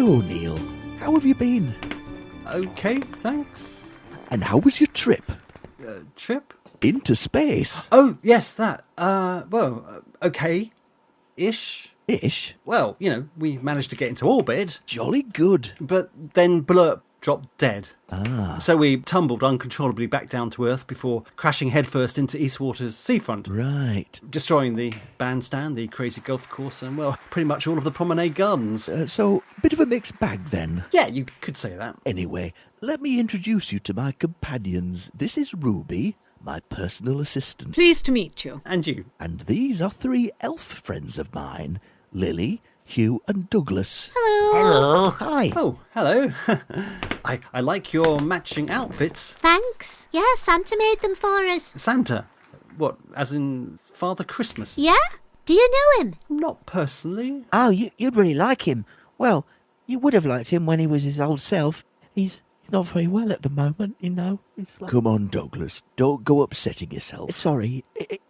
So, Neil, how have you been? Okay, thanks. And how was your trip? Trip? Into space? Oh, yes, that. Okay-ish. Ish? Well, we managed to get into orbit, Jolly good. but then blurp dropped dead. Ah. So we tumbled uncontrollably back down to Earth before crashing headfirst into Eastwater's seafront, Right. destroying the bandstand, the crazy golf course, and, well, pretty much all of the promenade gardens. So, bit of a mixed bag then. Yeah, you could say that. Anyway, let me introduce you to my companions. This is Ruby, my personal assistant. Pleased to meet you. And you. And these are 3 elf friends of mine, Lily, Hugh and Douglas. Hello. Hi. Oh, hello. I like your matching outfits. Thanks. Yeah, Santa made them for us. Santa? What, as in Father Christmas? Yeah? Do you know him? Not personally. Oh, you'd really like him. Well, you would have liked him when he was his old self. He's not very well at the moment, you know. It's like... Come on, Douglas. Don't go upsetting yourself. Sorry,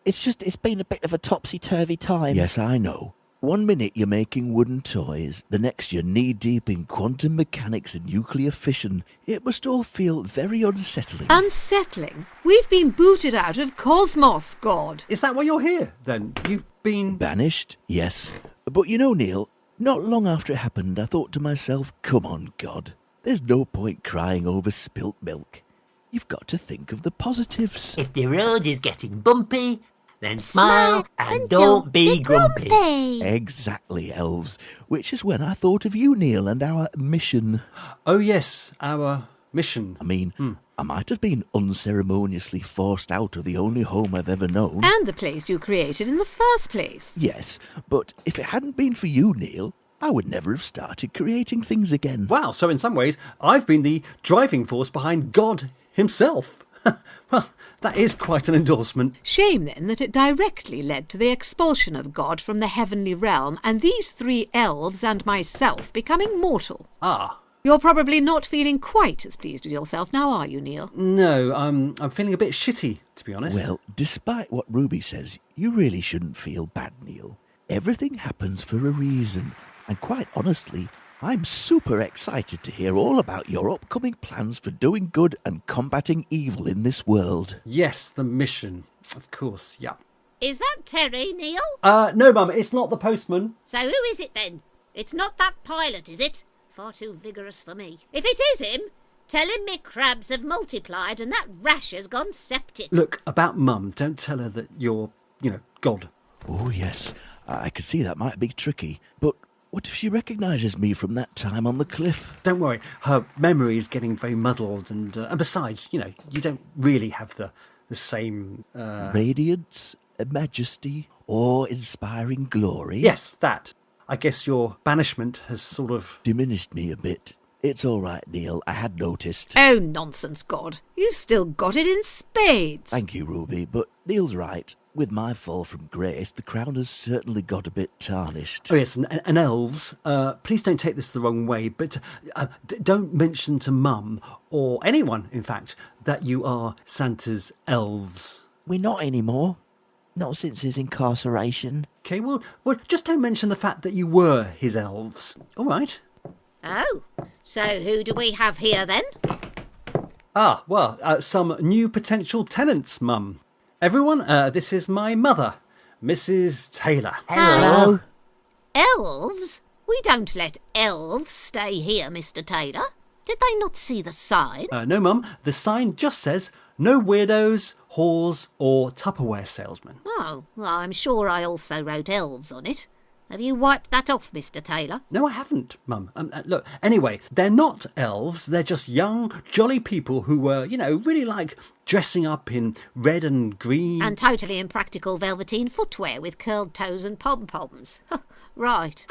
it's been a bit of a topsy-turvy time. Yes, I know. 1 minute you're making wooden toys, the next you're knee-deep in quantum mechanics and nuclear fission. It must all feel very unsettling. Unsettling? We've been booted out of Cosmos, God. Is that why you're here, then? You've been... Banished? Yes. But you know, Neil, not long after it happened, I thought to myself, come on, God. There's no point crying over spilt milk. You've got to think of the positives. If the road is getting bumpy, then smile and don't be grumpy. Exactly, elves. Which is when I thought of you, Neil, and our mission. Oh, yes, our mission. I mean, I might have been unceremoniously forced out of the only home I've ever known. And the place you created in the first place. Yes, but if it hadn't been for you, Neil, I would never have started creating things again. Wow, so in some ways, I've been the driving force behind God himself. Well, that is quite an endorsement. Shame, then, that it directly led to the expulsion of God from the heavenly realm and these 3 elves and myself becoming mortal. Ah. You're probably not feeling quite as pleased with yourself now, are you, Neil? No, I'm feeling a bit shitty, to be honest. Well, despite what Ruby says, you really shouldn't feel bad, Neil. Everything happens for a reason. And quite honestly, I'm super excited to hear all about your upcoming plans for doing good and combating evil in this world. Yes, the mission. Of course, yeah. Is that Terry, Neil? No, Mum, it's not the postman. So who is it then? It's not that pilot, is it? Far too vigorous for me. If it is him, tell him me crabs have multiplied and that rash has gone septic. Look, about Mum, don't tell her that you're, God. Oh, yes, I could see that might be tricky, but what if she recognises me from that time on the cliff? Don't worry, her memory is getting very muddled, and besides, you don't really have the same... Radiance, majesty, awe-inspiring glory? Yes, that. I guess your banishment has sort of... diminished me a bit. It's all right, Neil, I had noticed. Oh, nonsense, God. You've still got it in spades. Thank you, Ruby, but Neil's right. With my fall from grace, the crown has certainly got a bit tarnished. Oh, yes, and elves, please don't take this the wrong way, but don't mention to Mum, or anyone, in fact, that you are Santa's elves. We're not anymore. Not since his incarceration. Okay, well, just don't mention the fact that you were his elves. All right. Oh, so who do we have here then? Ah, well, some new potential tenants, Mum. Everyone, this is my mother, Mrs. Taylor. Hello. Elves? We don't let elves stay here, Mr. Taylor. Did they not see the sign? No, Mum, the sign just says, no weirdos, whores or Tupperware salesmen. Oh, well, I'm sure I also wrote elves on it. Have you wiped that off, Mr. Taylor? No, I haven't, Mum. Look, anyway, they're not elves. They're just young, jolly people who were, really like dressing up in red and green. And totally impractical velveteen footwear with curled toes and pom-poms. Right.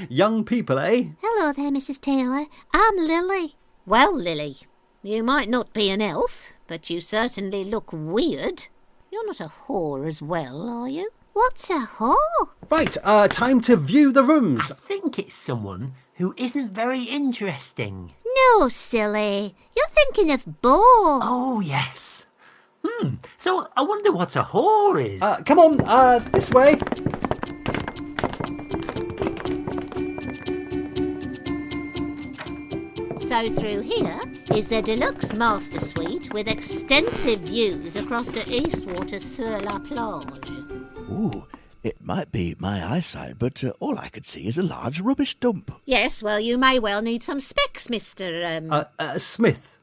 Young people, eh? Hello there, Mrs. Taylor. I'm Lily. Well, Lily, you might not be an elf, but you certainly look weird. You're not a whore as well, are you? What's a whore? Right, time to view the rooms. I think it's someone who isn't very interesting. No, silly. You're thinking of Bo. Oh, yes. So I wonder what a whore is. Come on, this way. go through here is the deluxe master suite with extensive views across to Eastwater-sur-la-Plage. Ooh, it might be my eyesight, but all I could see is a large rubbish dump. Yes, well, you may well need some specs, Mr. Smith.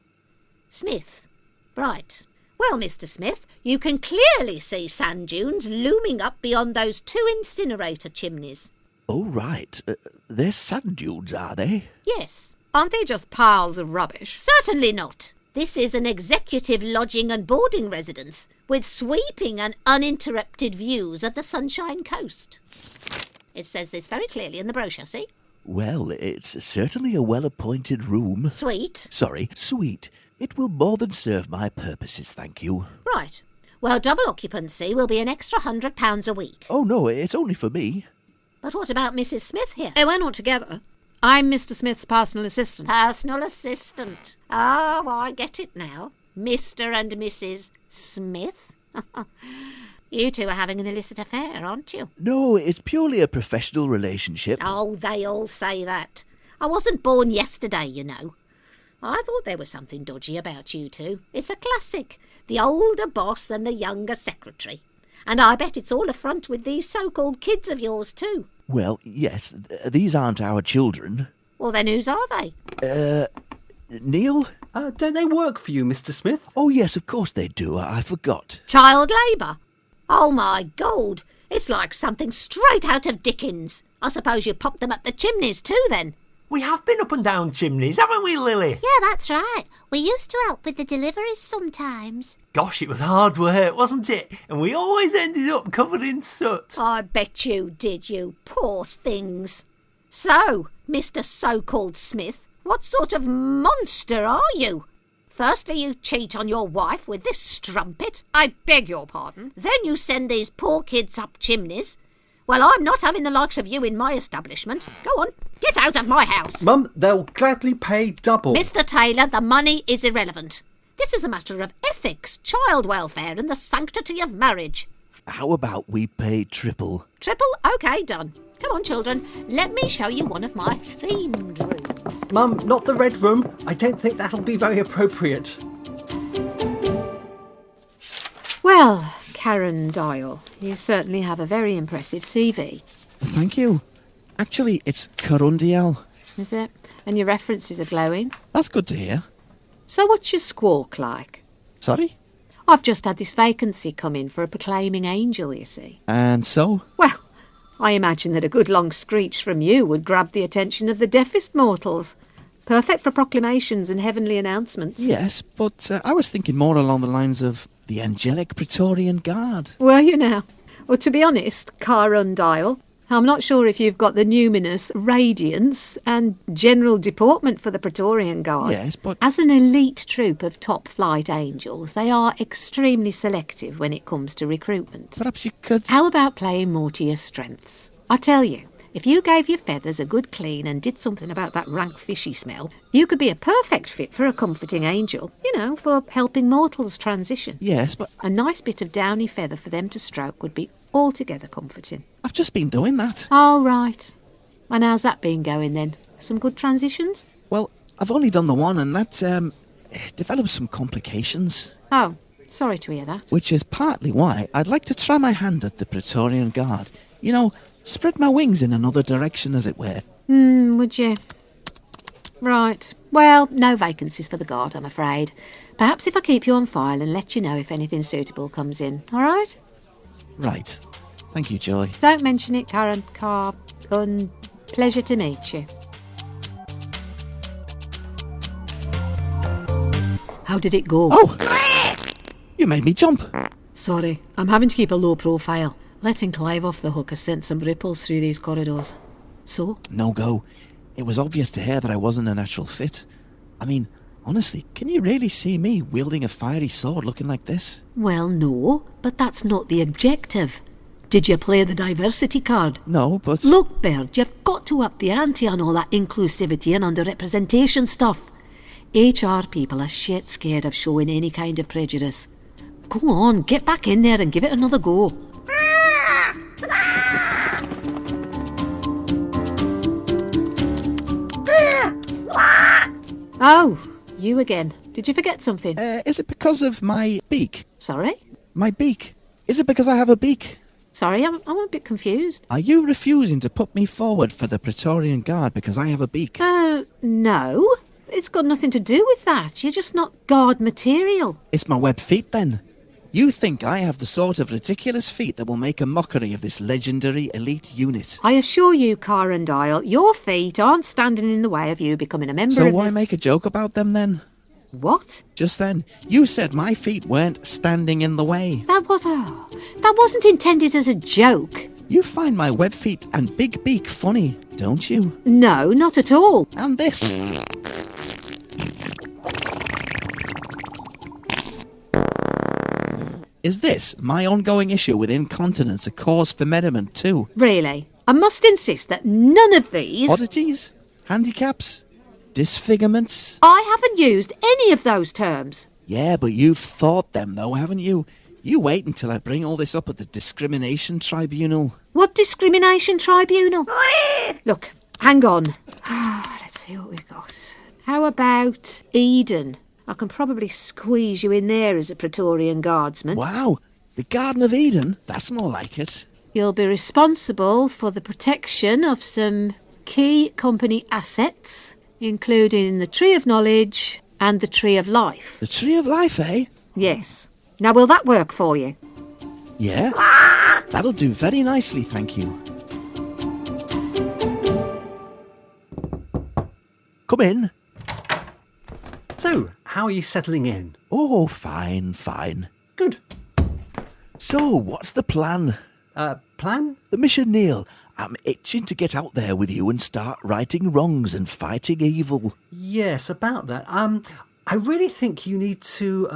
Smith. Right. Well, Mr. Smith, you can clearly see sand dunes looming up beyond those 2 incinerator chimneys. Oh, right. They're sand dunes, are they? Yes. Aren't they just piles of rubbish? Certainly not. This is an executive lodging and boarding residence with sweeping and uninterrupted views of the Sunshine Coast. It says this very clearly in the brochure, see? Well, it's certainly a well-appointed room. Sweet. Sorry, suite. It will more than serve my purposes, thank you. Right. Well, double occupancy will be an extra £100 a week. Oh, no, it's only for me. But what about Mrs. Smith here? Oh, we're not together. I'm Mr. Smith's personal assistant. Personal assistant. Oh, I get it now. Mr. and Mrs. Smith. You two are having an illicit affair, aren't you? No, it's purely a professional relationship. Oh, they all say that. I wasn't born yesterday, you know. I thought there was something dodgy about you two. It's a classic. The older boss and the younger secretary. And I bet it's all a front with these so-called kids of yours too. Well, yes, these aren't our children. Well, then whose are they? Neil? Don't they work for you, Mr. Smith? Oh, yes, of course they do. I forgot. Child labour? Oh, my God. It's like something straight out of Dickens. I suppose you popped them up the chimneys too, then? We have been up and down chimneys, haven't we, Lily? Yeah, that's right. We used to help with the deliveries sometimes. Gosh, it was hard work, wasn't it? And we always ended up covered in soot. I bet you did, you poor things. So, Mr. So-called Smith, what sort of monster are you? Firstly, you cheat on your wife with this strumpet. I beg your pardon. Then you send these poor kids up chimneys. Well, I'm not having the likes of you in my establishment. Go on, get out of my house. Mum, they'll gladly pay double. Mr. Taylor, the money is irrelevant. This is a matter of ethics, child welfare and the sanctity of marriage. How about we pay triple? Triple? OK, done. Come on, children. Let me show you one of my themed rooms. Mum, not the red room. I don't think that'll be very appropriate. Well, Karen Doyle, you certainly have a very impressive CV. Thank you. Actually, it's Corundial. Is it? And your references are glowing. That's good to hear. So what's your squawk like? Sorry? I've just had this vacancy come in for a proclaiming angel, you see. And so? Well, I imagine that a good long screech from you would grab the attention of the deafest mortals. Perfect for proclamations and heavenly announcements. Yes, but I was thinking more along the lines of the angelic Praetorian Guard. Were you now? Well, to be honest, Carundile, I'm not sure if you've got the numinous radiance and general deportment for the Praetorian Guard. Yes, but... As an elite troop of top-flight angels, they are extremely selective when it comes to recruitment. Perhaps you could... How about playing more to your strengths? I tell you, if you gave your feathers a good clean and did something about that rank fishy smell, you could be a perfect fit for a comforting angel, you know, for helping mortals transition. Yes, but... A nice bit of downy feather for them to stroke would be altogether comforting. I've just been doing that. Oh, right. And how's that been going then? Some good transitions? Well, I've only done the one and that developed some complications. Oh, sorry to hear that. Which is partly why I'd like to try my hand at the Praetorian Guard. You know, spread my wings in another direction, as it were. Would you? Right. Well, no vacancies for the guard, I'm afraid. Perhaps if I keep you on file and let you know if anything suitable comes in, all right? Right. Thank you, Joy. Don't mention it, Karen. Pleasure to meet you. How did it go? Oh! You made me jump. Sorry, I'm having to keep a low profile. Letting Clive off the hook has sent some ripples through these corridors. So? No go. It was obvious to her that I wasn't a natural fit. I mean, honestly, can you really see me wielding a fiery sword looking like this? Well, no, but that's not the objective. Did you play the diversity card? No, but... Look, Bird, you've got to up the ante on all that inclusivity and underrepresentation stuff. HR people are shit scared of showing any kind of prejudice. Go on, get back in there and give it another go. Oh, you again. Did you forget something? Is it because of my beak? Sorry? My beak. Is it because I have a beak? Sorry, I'm a bit confused. Are you refusing to put me forward for the Praetorian Guard because I have a beak? No. It's got nothing to do with that. You're just not guard material. It's my web feet then. You think I have the sort of ridiculous feet that will make a mockery of this legendary elite unit? I assure you, Carandile, your feet aren't standing in the way of you becoming a member So of why the... make a joke about them then? What? Just then, you said my feet weren't standing in the way. That wasn't intended as a joke. You find my web feet and big beak funny, don't you? No, not at all. And this. Is this, my ongoing issue with incontinence, a cause for merriment too? Really, I must insist that none of these... Oddities? Handicaps? Disfigurements? I haven't used any of those terms. Yeah, but you've thought them though, haven't you? You wait until I bring all this up at the discrimination tribunal. What discrimination tribunal? Look, hang on. Let's see what we've got. How about Eden? I can probably squeeze you in there as a Praetorian Guardsman. Wow, the Garden of Eden? That's more like it. You'll be responsible for the protection of some key company assets, including the Tree of Knowledge and the Tree of Life. The Tree of Life, eh? Yes. Now, will that work for you? Yeah, that'll do very nicely, thank you. Come in. So, how are you settling in? Oh, fine, fine. Good. So, what's the plan? Plan? The mission, Neil. I'm itching to get out there with you and start righting wrongs and fighting evil. Yes, about that. I really think you need to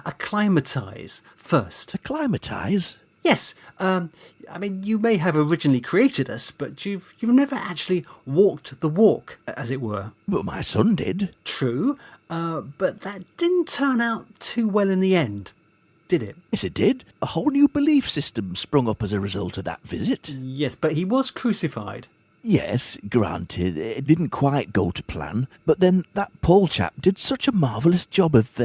acclimatise first. Acclimatise? Yes. I mean, you may have originally created us, but you've never actually walked the walk, as it were. But my son did. True, but that didn't turn out too well in the end, did it? Yes, it did. A whole new belief system sprung up as a result of that visit. Yes, but he was crucified. Yes, granted, it didn't quite go to plan, but then that Paul chap did such a marvellous job of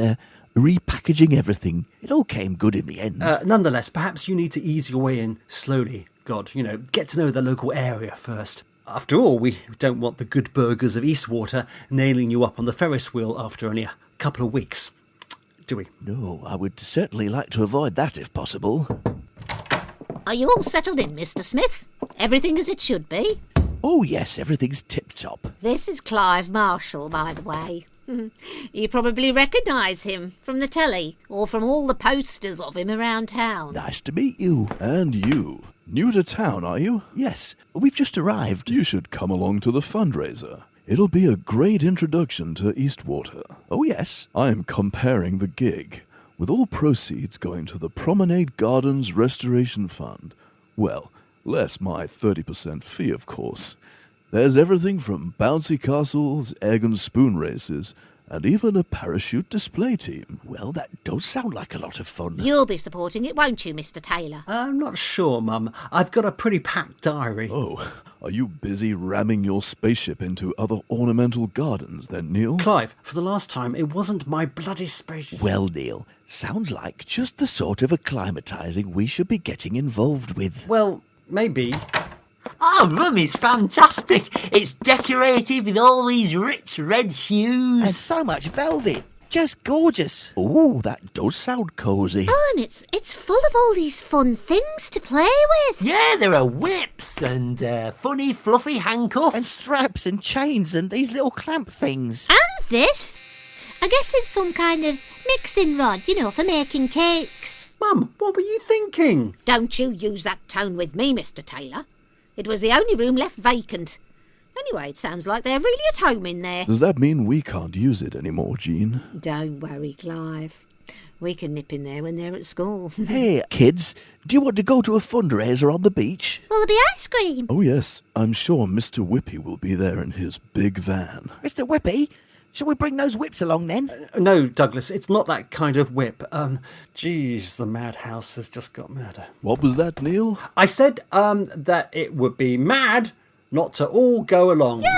repackaging everything. It all came good in the end. Nonetheless, perhaps you need to ease your way in slowly. God, get to know the local area first. After all, we don't want the good burgers of Eastwater nailing you up on the Ferris wheel after only a couple of weeks, do we? No, I would certainly like to avoid that if possible. Are you all settled in, Mr. Smith? Everything as it should be? Oh yes, everything's tip-top. This is Clive Marshall, by the way. You probably recognise him from the telly or from all the posters of him around town. Nice to meet you. And you. New to town, are you? Yes, we've just arrived. You should come along to the fundraiser. It'll be a great introduction to Eastwater. Oh yes. I'm comparing the gig, with all proceeds going to the Promenade Gardens Restoration Fund. Well, less my 30% fee, of course. There's everything from bouncy castles, egg and spoon races, and even a parachute display team. Well, that does sound like a lot of fun. You'll be supporting it, won't you, Mr. Taylor? I'm not sure, Mum. I've got a pretty packed diary. Oh, are you busy ramming your spaceship into other ornamental gardens then, Neil? Clive, for the last time, it wasn't my bloody spaceship. Well, Neil, sounds like just the sort of acclimatising we should be getting involved with. Well, maybe. Our room is fantastic. It's decorated with all these rich red hues. And so much velvet. Just gorgeous. Oh, that does sound cosy. Oh, and it's full of all these fun things to play with. Yeah, there are whips and funny fluffy handcuffs. And straps and chains and these little clamp things. And this, I guess it's some kind of mixing rod, for making cakes. Mum, what were you thinking? Don't you use that tone with me, Mr. Taylor. It was the only room left vacant. Anyway, it sounds like they're really at home in there. Does that mean we can't use it anymore, Jean? Don't worry, Clive. We can nip in there when they're at school. Hey, kids, do you want to go to a fundraiser on the beach? Will there be ice cream? Oh yes, I'm sure Mr. Whippy will be there in his big van. Mr. Whippy, shall we bring those whips along then? No, Douglas, it's not that kind of whip. Geez, the madhouse has just got madder. What was that, Neil? I said, that it would be mad not to all go along. Yay!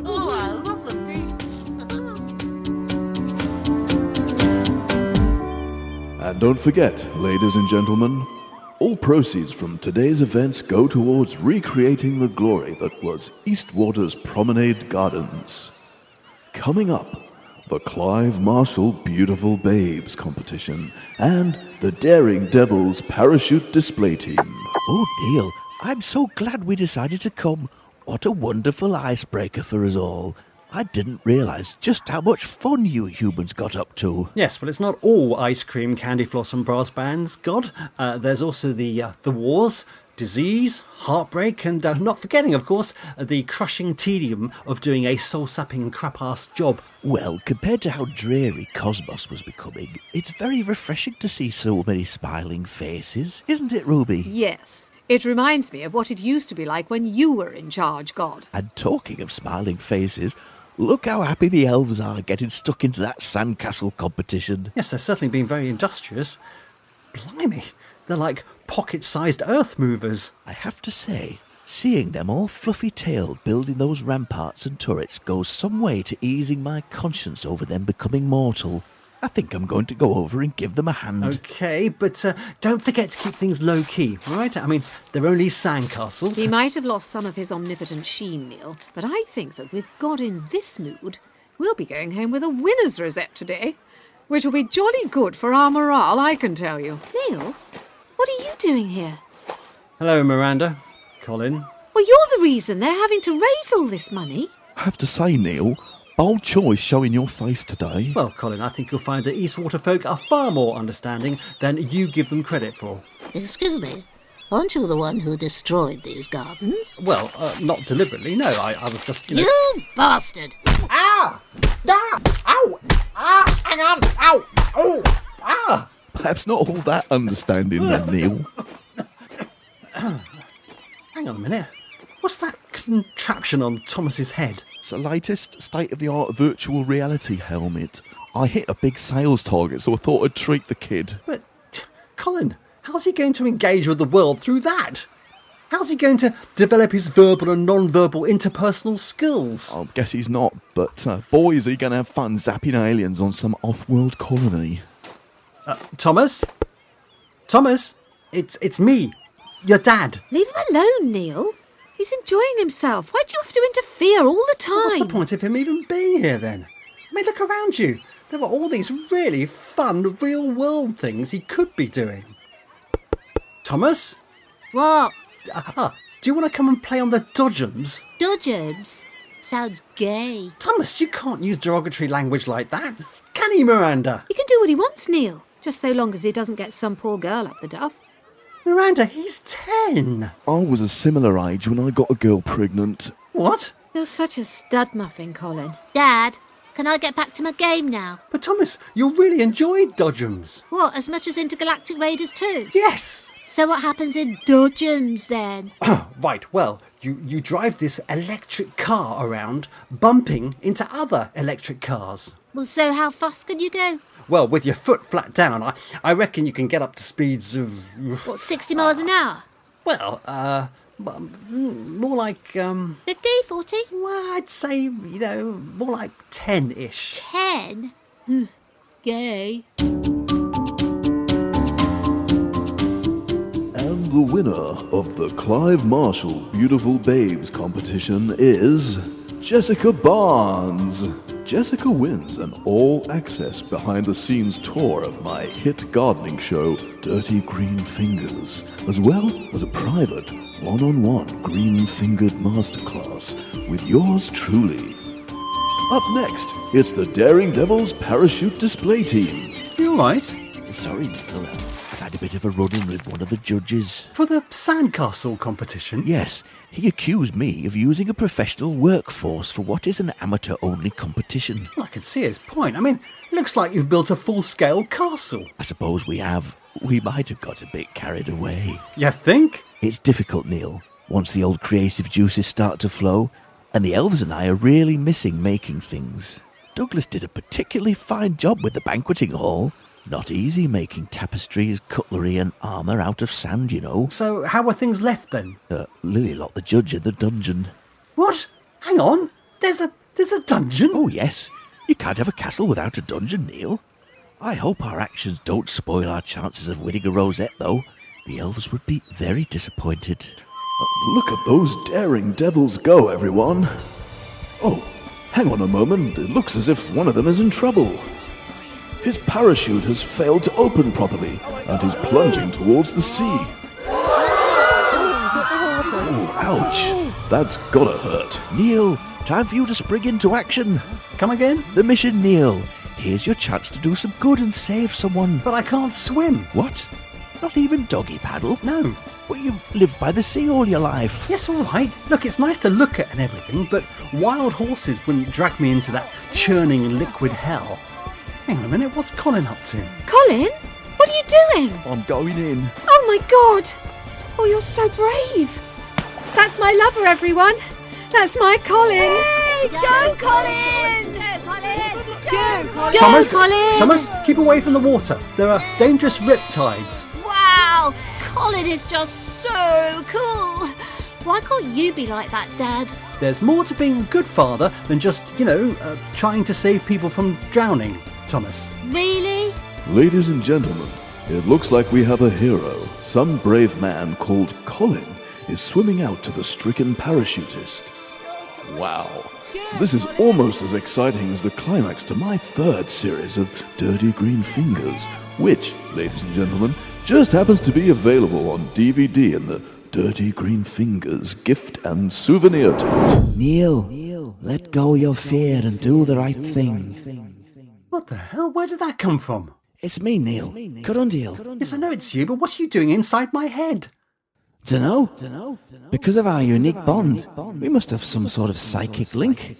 Oh, And don't forget, ladies and gentlemen, all proceeds from today's events go towards recreating the glory that was Eastwater's Promenade Gardens. Coming up, the Clive Marshall Beautiful Babes competition and the Daring Devils Parachute Display Team. Oh, Neil, I'm so glad we decided to come. What a wonderful icebreaker for us all. I didn't realise just how much fun you humans got up to. Yes, well, it's not all ice cream, candy floss and brass bands, God. There's also the wars, disease, heartbreak, and not forgetting, of course, the crushing tedium of doing a soul-sapping crap-ass job. Well, compared to how dreary Cosmos was becoming, it's very refreshing to see so many smiling faces, isn't it, Ruby? Yes. It reminds me of what it used to be like when you were in charge, God. And talking of smiling faces, look how happy the elves are getting stuck into that sandcastle competition. Yes, they're certainly being very industrious. Blimey, they're like pocket-sized earth movers. I have to say, seeing them all fluffy-tailed building those ramparts and turrets goes some way to easing my conscience over them becoming mortal. I think I'm going to go over and give them a hand. Okay, but don't forget to keep things low-key, right? I mean, they're only sandcastles. He might have lost some of his omnipotent sheen, Neil, but I think that with God in this mood, we'll be going home with a winner's rosette today, which will be jolly good for our morale, I can tell you. Neil, what are you doing here? Hello, Miranda. Colin. Well, you're the reason they're having to raise all this money. I have to say, Neil, bold choice showing your face today. Well, Colin, I think you'll find that Eastwater folk are far more understanding than you give them credit for. Excuse me, aren't you the one who destroyed these gardens? Well, not deliberately, no. I was just, You bastard! Ah! Ah! Ow! Ah! Hang on! Ow! Oh! Ah! Perhaps not all that understanding then, Neil. Hang on a minute. What's that contraption on Thomas's head? It's the latest state-of-the-art virtual reality helmet. I hit a big sales target, so I thought I'd treat the kid. But, Colin, how's he going to engage with the world through that? How's he going to develop his verbal and non-verbal interpersonal skills? I guess he's not, but boy is he going to have fun zapping aliens on some off-world colony. Thomas? Thomas? It's me, your dad. Leave him alone, Neil. He's enjoying himself. Why do you have to interfere all the time? What's the point of him even being here then? I mean, look around you. There are all these really fun, real-world things he could be doing. Thomas? What? Do you want to come and play on the dodgems? Dodgems? Sounds gay. Thomas, you can't use derogatory language like that. Can he, Miranda? He can do what he wants, Neil, just so long as he doesn't get some poor girl up the duff. Miranda, he's 10. I was a similar age when I got a girl pregnant. What? You're such a stud muffin, Colin. Dad, can I get back to my game now? But Thomas, you really enjoyed dodgems. What, as much as Intergalactic Raiders too? Yes. So what happens in Dodgems then? Right, well, you drive this electric car around, bumping into other electric cars. Well, so how fast can you go? Well, with your foot flat down, I reckon you can get up to speeds of... What, 60 miles an hour? Well, more like, 50, 40? well, I'd say, more like 10-ish. 10? Gay. And the winner of the Clive Marshall Beautiful Babes competition is Jessica Barnes. Jessica wins an all-access behind-the-scenes tour of my hit gardening show, Dirty Green Fingers, as well as a private, one-on-one green-fingered masterclass with yours truly. Up next, it's the Daring Devils Parachute Display Team. You all right? Sorry, Neil, I've had a bit of a run-in with one of the judges. For the sandcastle competition? Yes, he accused me of using a professional workforce for what is an amateur-only competition. Well, I can see his point. I mean, it looks like you've built a full-scale castle. I suppose we have. We might have got a bit carried away. You think? It's difficult, Neil, once the old creative juices start to flow, and the elves and I are really missing making things. Douglas did a particularly fine job with the banqueting hall. Not easy making tapestries, cutlery and armour out of sand, you know. So how are things left then? Lily locked the judge in the dungeon. What? Hang on. There's a dungeon? Oh, yes. You can't have a castle without a dungeon, Neil. I hope our actions don't spoil our chances of winning a rosette, though. The elves would be very disappointed. Look at those daring devils go, everyone. Oh, hang on a moment. It looks as if one of them is in trouble. His parachute has failed to open properly, and he's plunging towards the sea. Oh, ouch. That's gotta hurt. Neil, time for you to spring into action. Come again? The mission, Neil. Here's your chance to do some good and save someone. But I can't swim. What? Not even doggy paddle? No. But you've lived by the sea all your life. Yes, all right. Look, it's nice to look at and everything, but wild horses wouldn't drag me into that churning liquid hell. Hang on a minute, what's Colin up to? Colin? What are you doing? I'm going in. Oh my god! Oh, you're so brave! That's my lover, everyone! That's my Colin! Go, Colin! Go, Colin! Go, Colin! Thomas, Colin! Thomas, keep away from the water. There are dangerous riptides. Wow! Colin is just so cool! Why can't you be like that, Dad? There's more to being a good father than just, trying to save people from drowning, Thomas. Really? Ladies and gentlemen, it looks like we have a hero. Some brave man called Colin is swimming out to the stricken parachutist. Wow. This is almost as exciting as the climax to my third series of Dirty Green Fingers, which, ladies and gentlemen, just happens to be available on DVD in the Dirty Green Fingers gift and souvenir tent. Neil, let go your fear and do the right thing. What the hell? Where did that come from? It's me, Neil. Curundale. Yes, I know it's you, but what are you doing inside my head? Dunno. Because of our unique bond, we must have some sort of psychic link.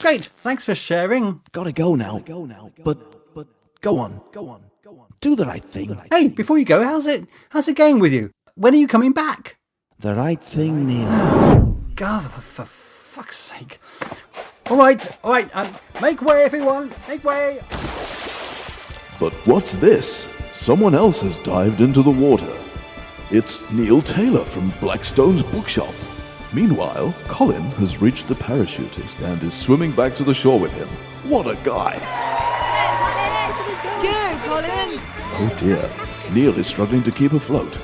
Great, thanks for sharing. Gotta go now. But go on. Do the right thing. Hey, before you go, how's it going with you? When are you coming back? The right thing, Neil. God, for fuck's sake. All right, make way, everyone, make way. But what's this? Someone else has dived into the water. It's Neil Taylor from Blackstone's bookshop. Meanwhile, Colin has reached the parachutist and is swimming back to the shore with him. What a guy! Go, Colin! Oh dear, Neil is struggling to keep afloat.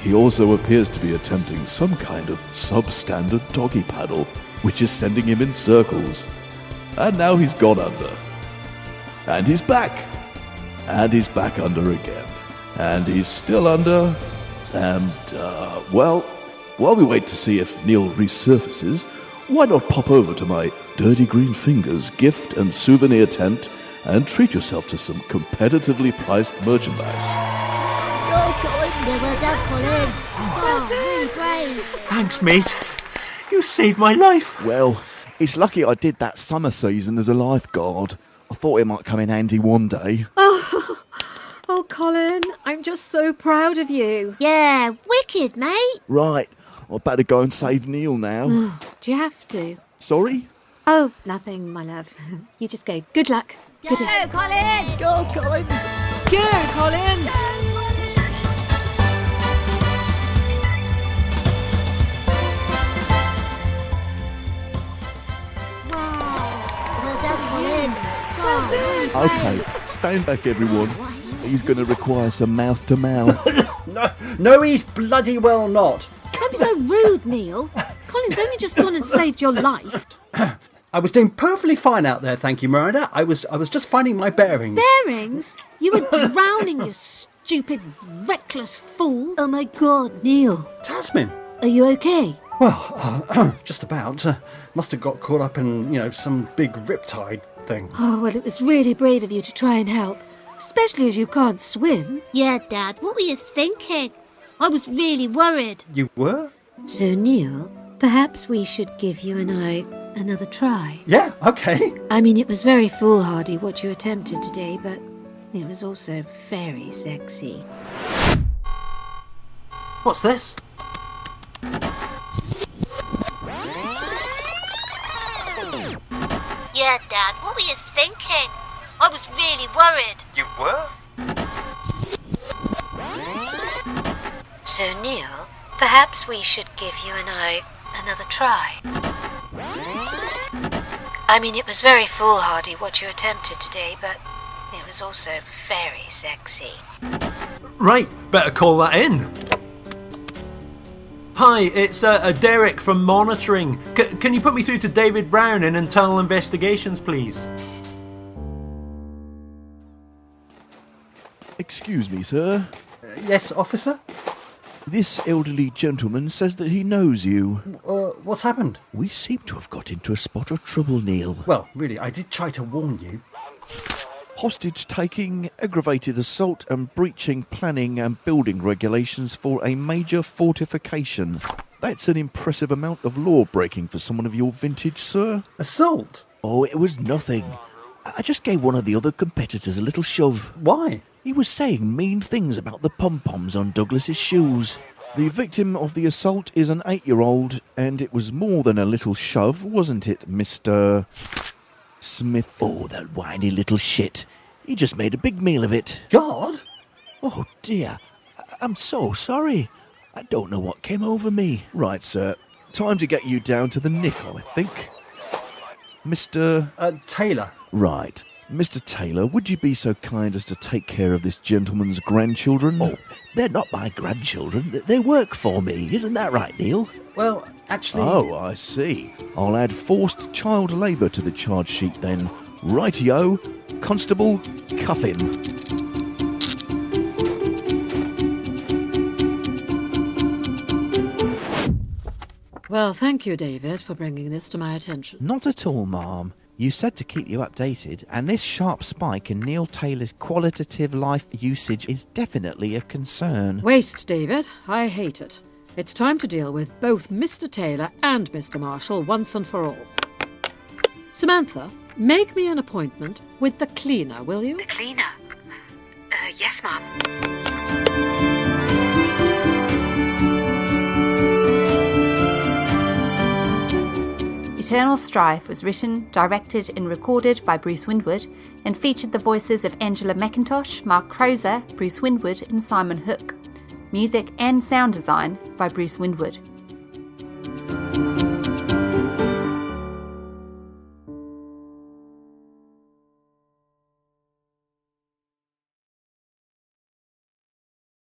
He also appears to be attempting some kind of substandard doggy paddle, which is sending him in circles. And now he's gone under. And he's back. And he's back under again. And he's still under. And, while we wait to see if Neil resurfaces, why not pop over to my Dirty Green Fingers gift and souvenir tent and treat yourself to some competitively priced merchandise. Yeah, well done, Colin. Oh, really brave. Thanks, mate. You saved my life. Well, it's lucky I did that summer season as a lifeguard. I thought it might come in handy one day. Oh, Colin, I'm just so proud of you. Yeah, wicked, mate. Right, I better go and save Neil now. Do you have to? Sorry? Oh, nothing, my love. You just go. Good luck. Good luck. Go, Colin. Go, Colin! Go, Colin! Well done, Colin. God, really brave. Okay, stand back, everyone. He's going to require some mouth-to-mouth. No, he's bloody well not. Don't be so rude, Neil. Colin's only just gone and saved your life. I was doing perfectly fine out there, thank you, Miranda. I was just finding my bearings. Bearings? You were drowning, you stupid, reckless fool. Oh my God, Neil. Tasman. Are you okay? Well, just about. Must have got caught up in, some big riptide thing. Oh, well, it was really brave of you to try and help. Especially as you can't swim. Yeah, Dad, what were you thinking? I was really worried. You were? So, Neil, perhaps we should give you and I another try. Yeah, okay. I mean, it was very foolhardy what you attempted today, but it was also very sexy. What's this? Yeah, Dad, what were you thinking? I was really worried. You were? So, Neil, perhaps we should give you and I another try. I mean, it was very foolhardy what you attempted today, but it was also very sexy. Right, better call that in. Hi, it's Derek from Monitoring. Can you put me through to David Brown in Internal Investigations, please? Excuse me, sir. Yes, officer? This elderly gentleman says that he knows you. What's happened? We seem to have got into a spot of trouble, Neil. Well, really, I did try to warn you. Hostage-taking, aggravated assault and breaching planning and building regulations for a major fortification. That's an impressive amount of law-breaking for someone of your vintage, sir. Assault? Oh, it was nothing. I just gave one of the other competitors a little shove. Why? He was saying mean things about the pom-poms on Douglas's shoes. The victim of the assault is an 8-year-old, and it was more than a little shove, wasn't it, Mr. Smith? Oh, that whiny little shit. He just made a big meal of it. God? Oh, dear. I'm so sorry. I don't know what came over me. Right, sir. Time to get you down to the nickel, I think. Mr. Taylor. Right. Mr. Taylor, would you be so kind as to take care of this gentleman's grandchildren? Oh, they're not my grandchildren. They work for me. Isn't that right, Neil? Well, actually... Oh, I see. I'll add forced child labour to the charge sheet then. Rightio. Constable, cuff him. Well, thank you, David, for bringing this to my attention. Not at all, ma'am. You said to keep you updated, and this sharp spike in Neil Taylor's qualitative life usage is definitely a concern. Waste, David. I hate it. It's time to deal with both Mr. Taylor and Mr. Marshall once and for all. Samantha, make me an appointment with the cleaner, will you? The cleaner? Yes, ma'am. Eternal Strife was written, directed and recorded by Bruce Windward and featured the voices of Angela McIntosh, Mark Crozer, Bruce Windward and Simon Hook. Music and sound design by Bruce Windward.